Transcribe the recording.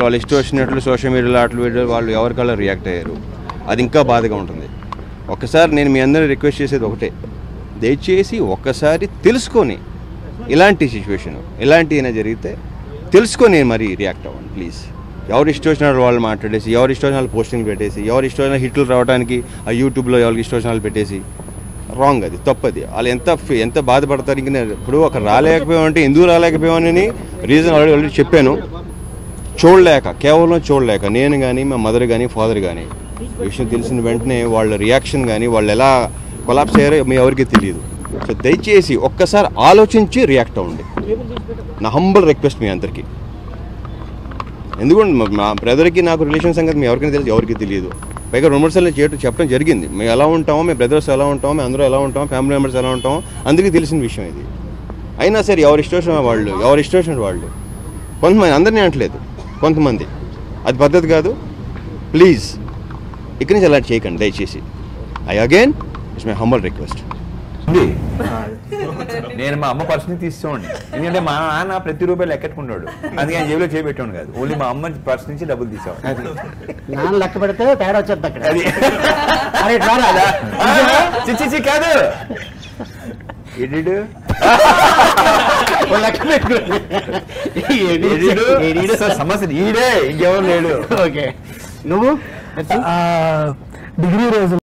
వాళ్ళు ఇష్టం వచ్చినట్లు సోషల్ మీడియాలో వీడియో వాళ్ళు ఎవరికల్లా రియాక్ట్ అయ్యారు. అది ఇంకా బాధగా ఉంటుంది. ఒక్కసారి నేను మీ అందరినీ రిక్వెస్ట్ చేసేది ఒకటే, దయచేసి ఒక్కసారి తెలుసుకొని ఇలాంటి సిచ్యువేషన్ ఇలాంటి అయినా జరిగితే తెలుసుకొని మరి రియాక్ట్ అవ్వండి ప్లీజ్. ఎవరు ఇష్టం వచ్చిన వాళ్ళు మాట్లాడేసి, ఎవరు ఇష్టం వచ్చిన వాళ్ళు పోస్టింగ్ పెట్టేసి, ఎవరు ఇష్టం వచ్చిన హిట్లు రావడానికి ఆ యూట్యూబ్లో ఎవరికి ఇష్టం వచ్చిన వాళ్ళు పెట్టేసి రాంగ్, అది తప్పది. వాళ్ళు ఎంత బాధపడతారు. ఇంక ఇప్పుడు ఒక రాలేకపోయామంటే ఎందుకు రాలేకపోయామని రీజన్ ఆల్రెడీ చెప్పాను. కేవలం చూడలేక నేను కానీ మా మదర్ కానీ ఫాదర్ కానీ విషయం తెలిసిన వెంటనే వాళ్ళ రియాక్షన్ కానీ వాళ్ళు ఎలా కొలాప్స్ అయ్యారో మీ ఎవరికి తెలియదు. సో దయచేసి ఒక్కసారి ఆలోచించి రియాక్ట్ అవ్వండి. నా హంబుల్ రిక్వెస్ట్ మీ అందరికీ. ఎందుకంటే మా బ్రదర్కి నాకు రిలేషన్ సంగతి మీ ఎవరికైనా తెలుసు, ఎవరికి తెలియదు. పైగా 2 సార్లు చెప్పడం జరిగింది. మేము ఎలా ఉంటామో, మేము బ్రదర్స్ ఎలా ఉంటామో, మేము అందరూ ఎలా ఉంటామో, ఫ్యామిలీ మెంబర్స్ ఎలా ఉంటామో అందరికీ తెలిసిన విషయం ఇది. అయినా సరే ఎవరు ఇష్టం వచ్చిన వాళ్ళు కొంతమంది, అందరినీ అంటలేదు, కొంతమంది, అది పద్ధతి కాదు. ప్లీజ్ ఇక్కడి నుంచి అలా చేయకండి దయచేసి. Again it's my humble request. నేను మా అమ్మ పర్స్ నుంచి తీసుకోండి, ఎందుకంటే మా నాన్న ప్రతి రూపాయలు లెక్కెట్టుకుంటాడు, అందుకే ఆయన జేబులో చేయబెట్టాను కాదు, ఓన్లీ మా అమ్మ పర్స్ నుంచి డబ్బులు తీసేవాడు. నాన్న లెక్క పెడితే తేడా వచ్చేది అక్కడ. చిచ్చి కాదు ఎడిడు సమస్య ఈడే, ఇంకెవరు లేడు. ఓకే, నువ్వు డిగ్రీ రోజు